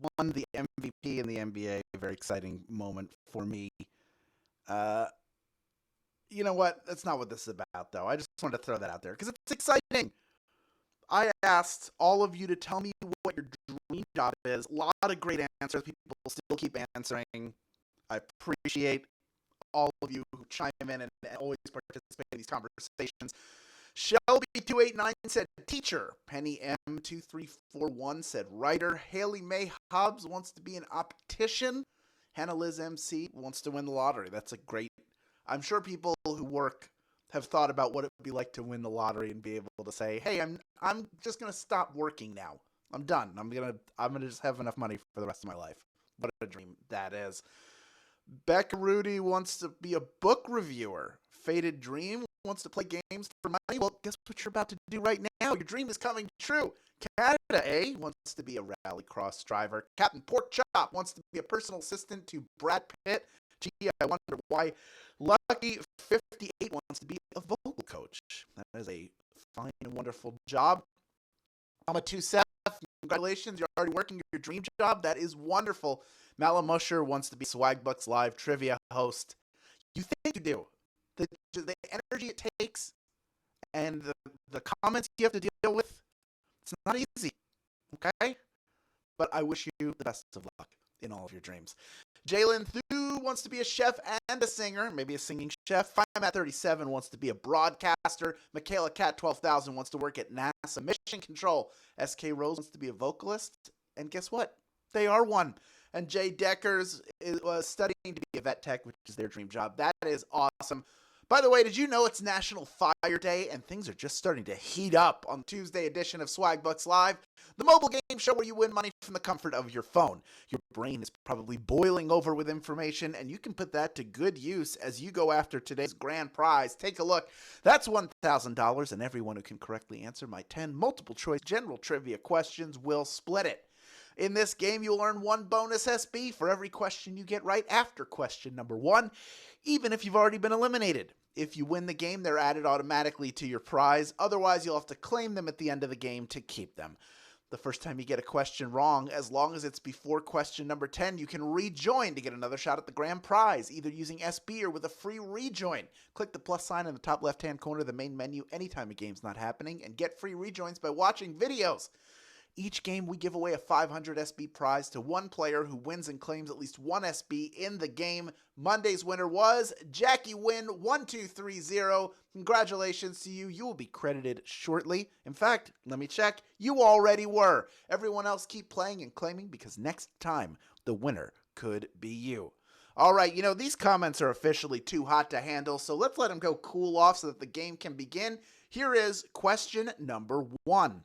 won the MVP in the NBA. Very exciting moment for me. Uh, you know what? That's not what this is about, though. I just wanted to throw that out there because it's exciting. I asked all of you to tell me what your dream job is. A lot of great answers. People still keep answering. I appreciate all of you who chime in and always participate in these conversations. Shelby289 said teacher. Penny M2341 said writer. Haley May Hobbs wants to be an optician. Hannah Liz MC wants to win the lottery. That's a great. I'm sure people who work have thought about what it would be like to win the lottery and be able to say, "Hey, I'm just gonna stop working now. I'm done. I'm gonna just have enough money for the rest of my life." What a dream that is. Becca Rudy wants to be a book reviewer. Faded Dream wants to play games for money. Well, guess what you're about to do right now? Your dream is coming true. Canada A wants to be a rallycross driver. Captain Pork Chop wants to be a personal assistant to Brad Pitt. Gee, I wonder why. Lucky 58 wants to be a vocal coach. That is a fine and wonderful job. Mama 27, congratulations. You're already working your dream job. That is wonderful. Malamusher wants to be Swagbucks Live trivia host. You think you do. The energy it takes and the comments you have to deal with, it's not easy. Okay? But I wish you the best of luck in all of your dreams. Jalen Thu wants to be a chef and a singer, maybe a singing chef. Firemat 37 wants to be a broadcaster. Michaela Cat 12,000 wants to work at NASA Mission Control. SK Rose wants to be a vocalist. And guess what? They are one. And Jay Deckers was studying to be a vet tech, which is their dream job. That is awesome. By the way, did you know it's National Fire Day and things are just starting to heat up on Tuesday edition of Swagbucks Live, the mobile game show where you win money from the comfort of your phone. Your brain is probably boiling over with information and you can put that to good use as you go after today's grand prize. Take a look. That's $1,000 and everyone who can correctly answer my 10 multiple choice general trivia questions will split it. In this game, you'll earn 1 bonus SB for every question you get right after question number 1, even if you've already been eliminated. If you win the game, they're added automatically to your prize. Otherwise, you'll have to claim them at the end of the game to keep them. The first time you get a question wrong, as long as it's before question number 10, you can rejoin to get another shot at the grand prize, either using SB or with a free rejoin. Click the plus sign in the top left-hand corner of the main menu anytime a game's not happening, and get free rejoins by watching videos. Each game, we give away a 500 SB prize to one player who wins and claims at least 1 SB in the game. Monday's winner was Jackie Wynn 1230. Congratulations to you. You will be credited shortly. In fact, let me check. You already were. Everyone else keep playing and claiming because next time, the winner could be you. All right, these comments are officially too hot to handle, so let's let them go cool off so that the game can begin. Here is question number 1.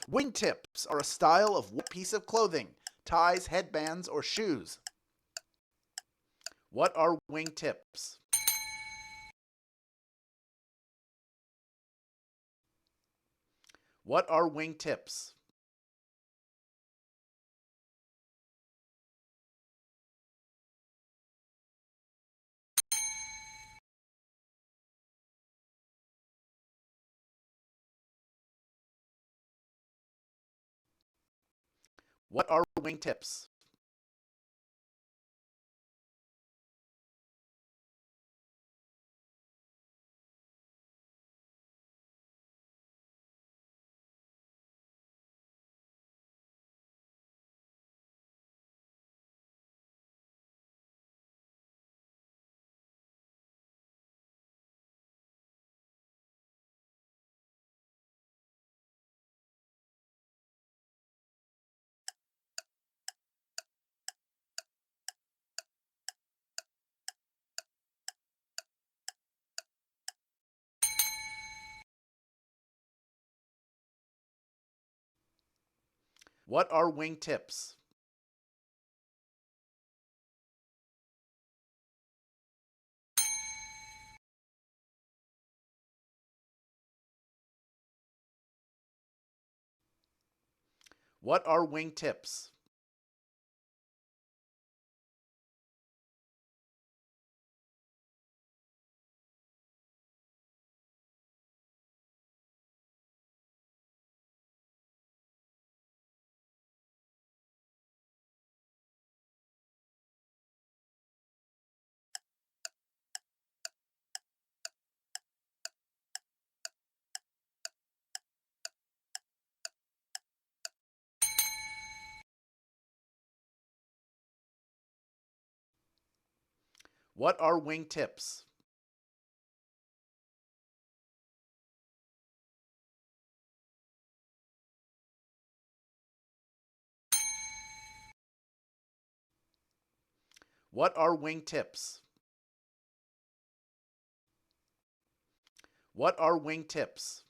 Wingtips are a style of what piece of clothing? Ties, headbands, or shoes? What are wingtips? What are wingtips? What are wingtips? What are wingtips? What are wingtips? What are wingtips? What are wingtips? What are wingtips?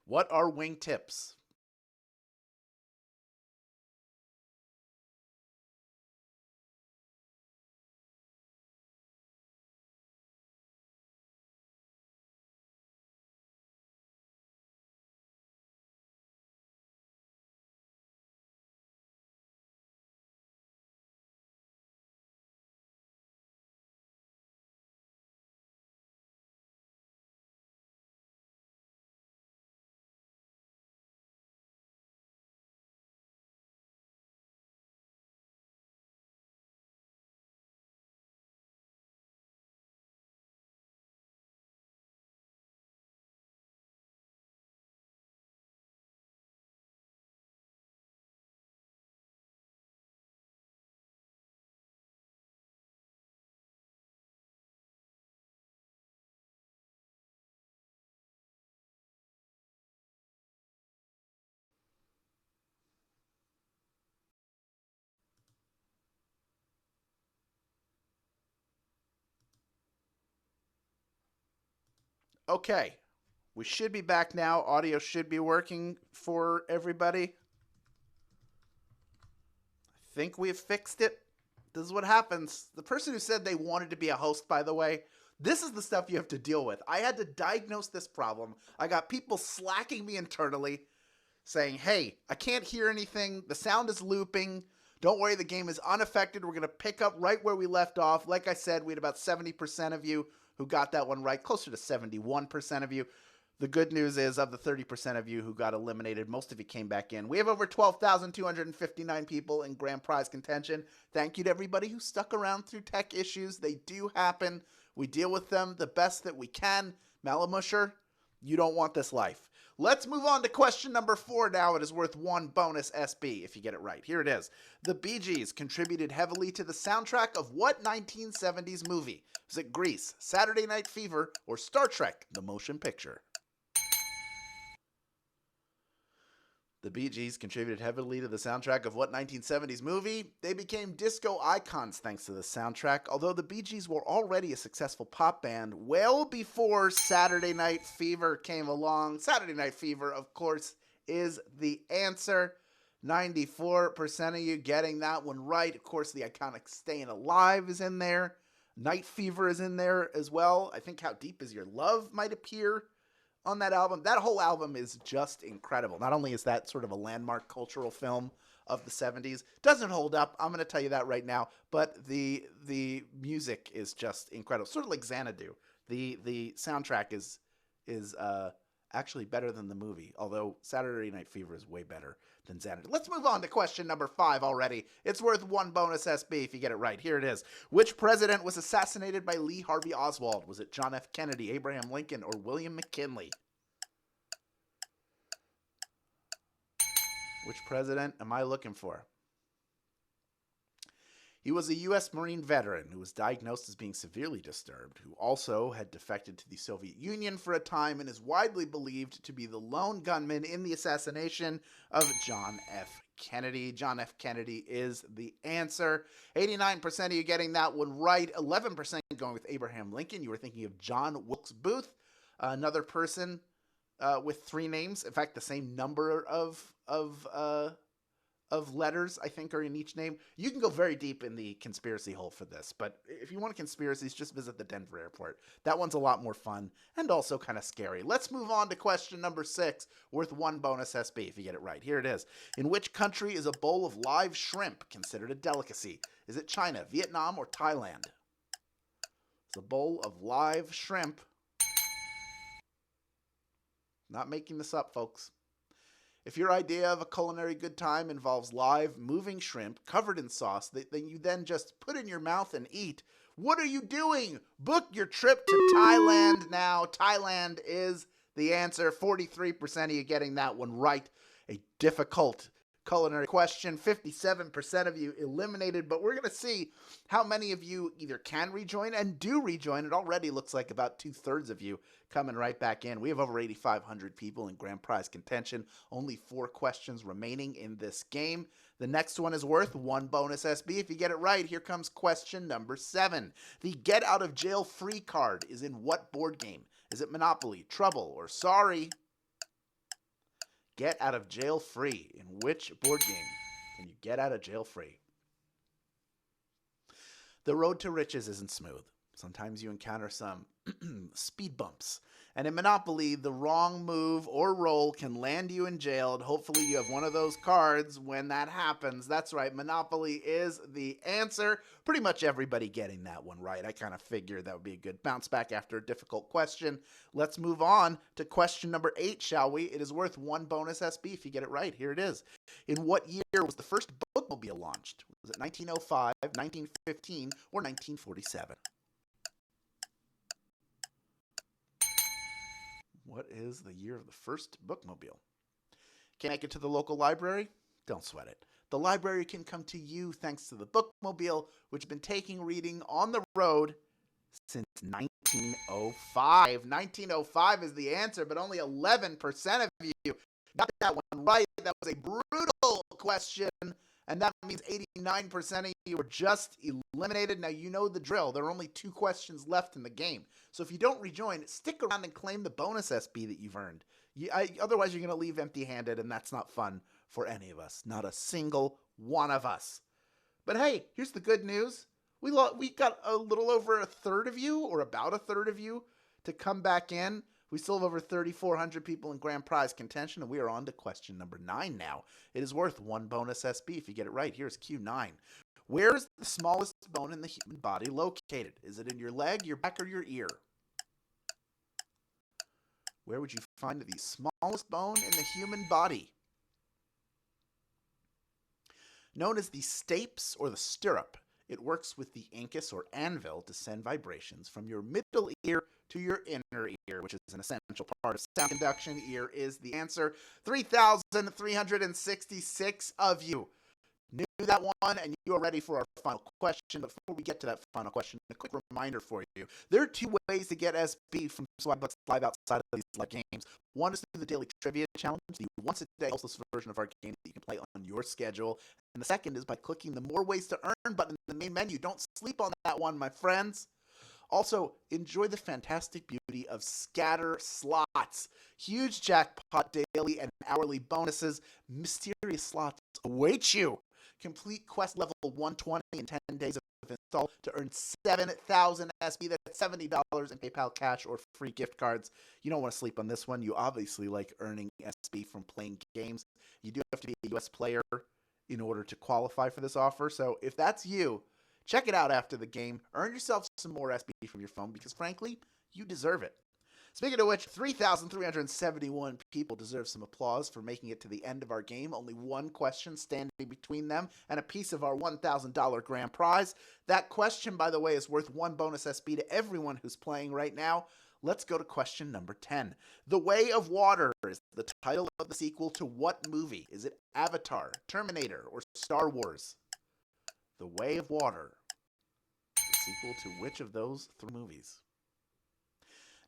What are wingtips? Okay, we should be back now. Audio should be working for everybody. I think we have fixed it. This is what happens. The person who said they wanted to be a host, by the way, this is the stuff you have to deal with. I had to diagnose this problem. I got people slacking me internally saying, hey, I can't hear anything. The sound is looping. Don't worry, the game is unaffected. We're going to pick up right where we left off. Like I said, we had about 70% of you who got that one right, closer to 71% of you. The good news is, of the 30% of you who got eliminated, most of you came back in. We have over 12,259 people in grand prize contention. Thank you to everybody who stuck around through tech issues. They do happen. We deal with them the best that we can. Malamusher, you don't want this life. Let's move on to question number 4 now. It is worth 1 bonus SB if you get it right. Here it is. The Bee Gees contributed heavily to the soundtrack of what 1970s movie? Was it Grease, Saturday Night Fever, or Star Trek, the motion picture? The Bee Gees contributed heavily to the soundtrack of what 1970s movie? They became disco icons thanks to the soundtrack, although the Bee Gees were already a successful pop band well before Saturday Night Fever came along. Saturday Night Fever, of course, is the answer. 94% of you getting that one right. Of course, the iconic Staying Alive is in there. Night Fever is in there as well. I think How Deep Is Your Love might appear on that album. That whole album is just incredible. Not only is that sort of a landmark cultural film of the 70s, doesn't hold up, I'm going to tell you that right now, but the music is just incredible. Sort of like Xanadu. The soundtrack is actually better than the movie, although Saturday Night Fever is way better than Xanadu. Let's move on to question number 5 already. It's worth 1 bonus SB if you get it right. Here it is. Which president was assassinated by Lee Harvey Oswald? Was it John F. Kennedy, Abraham Lincoln, or William McKinley? Which president am I looking for? He was a U.S. Marine veteran who was diagnosed as being severely disturbed, who also had defected to the Soviet Union for a time and is widely believed to be the lone gunman in the assassination of John F. Kennedy. John F. Kennedy is the answer. 89% of you getting that one right. 11% going with Abraham Lincoln. You were thinking of John Wilkes Booth, another person with 3 names. In fact, the same number of letters, I think, are in each name. You can go very deep in the conspiracy hole for this, but if you want conspiracies, just visit the Denver airport. That one's a lot more fun and also kind of scary. Let's move on to question number 6, worth 1 bonus SB if you get it right. Here it is. In which country is a bowl of live shrimp considered a delicacy? Is it China, Vietnam, or Thailand? It's a bowl of live shrimp. Not making this up, folks. If your idea of a culinary good time involves live, moving shrimp covered in sauce that you then just put in your mouth and eat, what are you doing? Book your trip to Thailand now. Thailand is the answer. 43% of you getting that one right. A difficult culinary question. 57% of you eliminated, but we're going to see how many of you either can rejoin and do rejoin. It already looks like about 2/3 of you coming right back in. We have over 8,500 people in grand prize contention. Only 4 questions remaining in this game. The next one is worth 1 bonus SB. If you get it right, here comes question number 7. The get out of jail free card is in what board game? Is it Monopoly, Trouble, or Sorry? Get out of jail free. In which board game can you get out of jail free? The road to riches isn't smooth. Sometimes you encounter some speed bumps. And in Monopoly, the wrong move or roll can land you in jail, and hopefully you have one of those cards when that happens. That's right, Monopoly is the answer. Pretty much everybody getting that one right. I kind of figured that would be a good bounce back after a difficult question. Let's move on to question number 8, shall we? It is worth 1 bonus SB if you get it right. Here it is. In what year was the first bookmobile launched? Was it 1905, 1915, or 1947? What is the year of the first bookmobile? Can't make it to the local library? Don't sweat it. The library can come to you thanks to the bookmobile, which has been taking reading on the road since 1905. 1905 is the answer, but only 11% of you got that one right. That was a brutal question, and that means 89% of you were just eliminated. Now, you know the drill. There are only 2 questions left in the game. So if you don't rejoin, stick around and claim the bonus SB that you've earned. Otherwise, you're going to leave empty-handed, and that's not fun for any of us. Not a single one of us. But hey, here's the good news. We got a little over 1/3 of you, or about 1/3 of you, to come back in. We still have over 3,400 people in grand prize contention, and we are on to question number 9 now. It is worth 1 bonus SB if you get it right. Here's Q9. Where is the smallest bone in the human body located? Is it in your leg, your back, or your ear? Where would you find the smallest bone in the human body? Known as the stapes or the stirrup, it works with the incus or anvil to send vibrations from your middle ear to your inner ear, which is an essential part of sound conduction. Ear is the answer. 3,366 of you knew that one, and you are ready for our final question. But before we get to that final question, a quick reminder for you. There are 2 ways to get SB from Swagbucks Live outside of these live games. One is through the Daily Trivia Challenge, the once-a-day hostless version of our game that you can play on your schedule. And the second is by clicking the More Ways to Earn button in the main menu. Don't sleep on that one, my friends. Also, enjoy the fantastic beauty of scatter slots. Huge jackpot daily and hourly bonuses. Mysterious slots await you. Complete quest level 120 in 10 days of install to earn 7,000 SB. That's $70 in PayPal cash or free gift cards. You don't want to sleep on this one. You obviously like earning SB from playing games. You do have to be a US player in order to qualify for this offer. So if that's you, check it out after the game. Earn yourself some more SB from your phone because, frankly, you deserve it. Speaking of which, 3,371 people deserve some applause for making it to the end of our game. Only 1 question standing between them and a piece of our $1,000 grand prize. That question, by the way, is worth 1 bonus SB to everyone who's playing right now. Let's go to question number 10. The Way of Water is the title of the sequel to what movie? Is it Avatar, Terminator, or Star Wars? The Way of Water, the sequel to which of those 3 movies?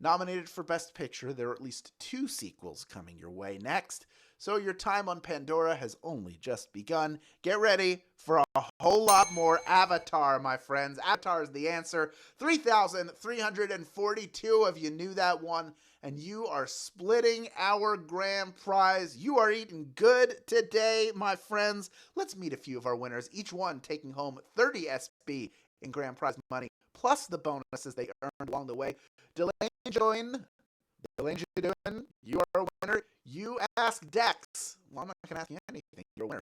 Nominated for Best Picture, there are at least 2 sequels coming your way next, so your time on Pandora has only just begun. Get ready for a whole lot more Avatar, my friends. Avatar is the answer. 3,342 of you knew that one, and you are splitting our grand prize. You are eating good today, my friends. Let's meet a few of our winners, each one taking home 30 SB in grand prize money, plus the bonuses they earned along the way. Delaney join. Delaney, you doing? You are a winner. You ask Dex. Well, I'm not going to ask you anything. You're a winner.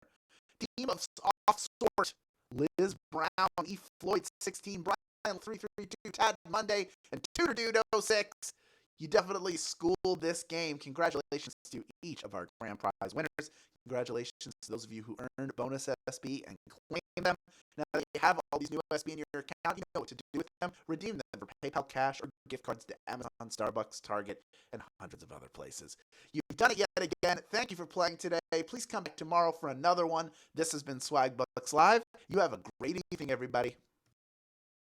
Team of Off Sort. Liz Brown, E. Floyd 16, Brian 332, Tad Monday, and Tutor Dude 06. You definitely schooled this game. Congratulations to each of our grand prize winners. Congratulations to those of you who earned bonus SB and claimed them. Now that you have all these new SB in your account, you know what to do with them. Redeem them for PayPal cash or gift cards to Amazon, Starbucks, Target, and hundreds of other places. You've You've done it yet again. Thank you for playing today. Please come back tomorrow for another one. This has been Swagbucks Live. You have a great evening, everybody.